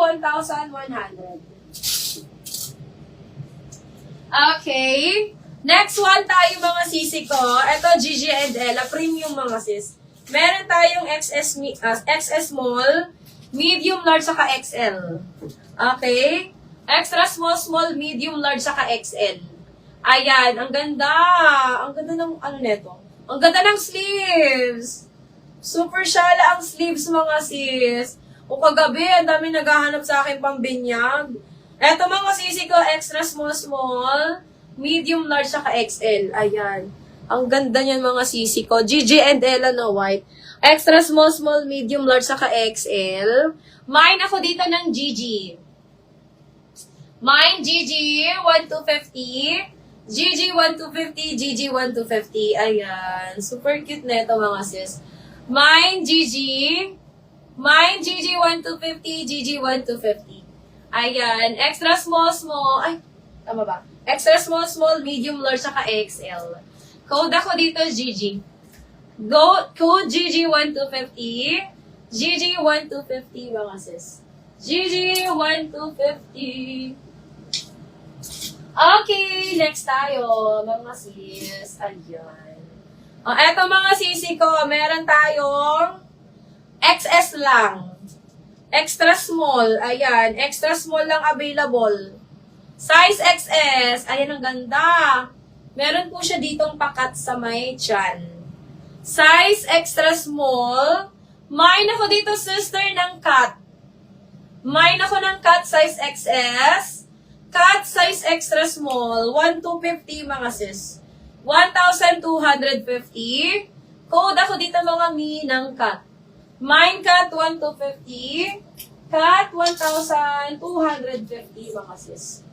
1,100. Okay. Next one tayo mga sisi ko. Ito, Gigi and Ella. Premium mga sis. Meron tayong XS small, medium, large, saka XL. Okay? Extra small, small, medium, large, saka XL. Ayan, ang ganda. Ang ganda ng, ano neto? Ang ganda ng sleeves. Super shala ang sleeves, mga sis. O kagabi, ang dami naghahanap sa akin pambinyag. Eto mga sisi ko, extra small, small, medium, large, saka XL. Ayan. Ang ganda niyan mga sisi ko. Gigi and Ella na white. Extra small, small, medium, large, saka XL. Mine ako dito ng Gigi. Mine, Gigi, 1,250. Gigi, 1,250. Gigi, 1,250. Ayan. Super cute na ito mga sis. Mine, Gigi. Mine, Gigi, 1,250. Gigi, 1,250. Ayan. Extra small, small. Ay, tama ba? Extra small, small, medium, large, saka XL. Code ako dito, Gigi. Code Gigi 1250. Gigi 1250 mga sis. Gigi 1250. Okay, next tayo, mga sis. Ayan. O, eto mga sisi ko, meron tayong XS lang. Extra small. Ayan, extra small lang available. Size XS. Ayan, ang ganda. Meron po siya ditong pakat sa may tiyan. Size extra small. Mine ako dito, sister, ng cut. Mine ako ng cut size XS. Cut size extra small. 1,250 mga sis. 1,250. Code ako dito mga mi ng cut. Mine cut 1,250. Cut 1,250 mga sis.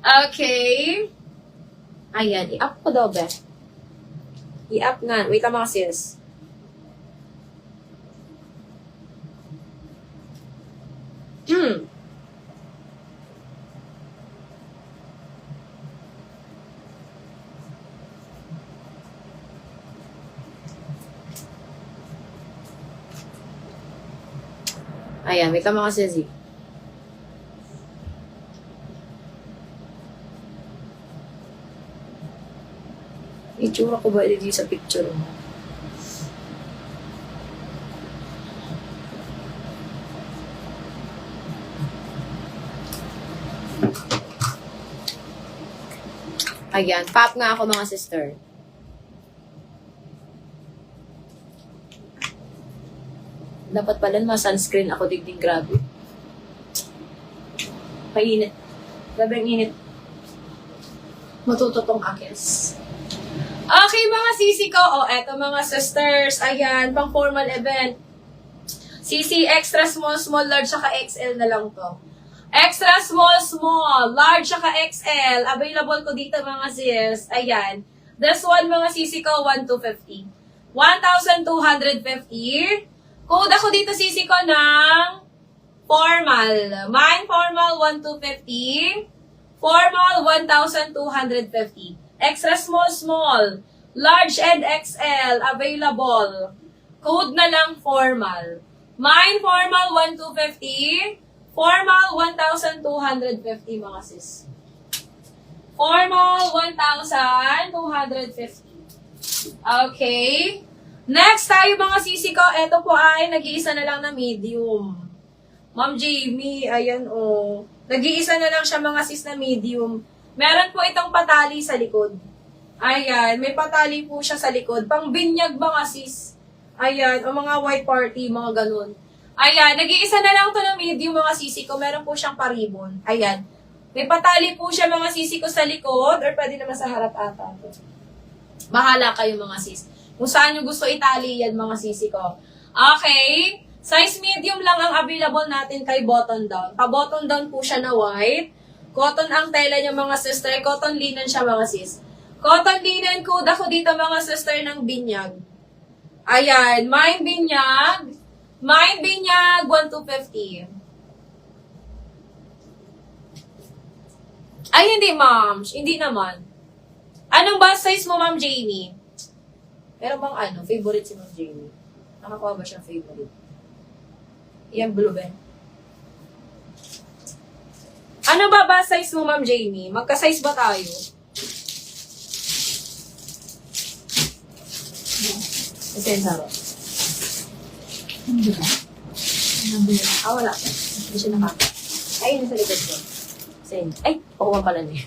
Okay. Ayan, i-up ko daw, be. I-up nga. Wait lang mga sis. Ayan, wait lang mga sis. Itsura ko ba dito sa picture mo? Ayan, pop nga ako mga sister. Dapat pala ma-sunscreen ako digdig, grabe. Painit. Grabe ang init. Matutotong akis. Okay, mga sisi ko. O, eto mga sisters. Ayan, pang formal event. Sisi, extra small, small, large, saka XL na lang to. Extra small, small, large, saka XL. Available ko dito mga sis. Ayan. This one, mga sisi ko, 1,250. 1,250. Code ako dito sisi ko ng formal. Mine formal, 1,250. Formal, 1,250. Extra small, small. Large and XL, available. Code na lang formal. Mine formal, 1,250. Formal, 1,250 mga sis. Formal, 1,250. Okay. Next tayo mga sisi ko. Ito po ay nag-iisa na lang na medium. Ma'am Jamie, ayan o. Nag-iisa na lang siya mga sis na medium. Meron po itong patali sa likod. Ayan, may patali po siya sa likod. Pang binyag mga sis. Ayan, o mga white party, mga ganun. Ayan, nag-iisa na lang to ng medium mga sisi ko. Meron po siyang paribon. Ayan. May patali po siya mga sisi ko sa likod or pwede naman sa harap ata. Bahala kayo mga sis. Kung saan nyo gusto itali yan mga sisi ko. Okay. Size medium lang ang available natin kay button down. Pa-button down po siya na white. Cotton ang tela niya mga sister. Cotton linen siya mga sis. Cotton linen code ako dito mga sister ng binyag. Ayan. Mine binyag. Mine binyag 1,250. Ay, hindi ma'am. Hindi naman. Anong bust size mo ma'am Jamie? Meron bang favorite si ma'am Jamie? Nakakuha ba siya favorite? Yan, blue ben. Ano ba size mo, Ma'am Jamie? Magka-size ba tayo? Pasensya ba? Hindi ba? Wala pa. Hindi siya nakaka. Ay, nasa likod ko. Pasensya. Ay, oo pala niya.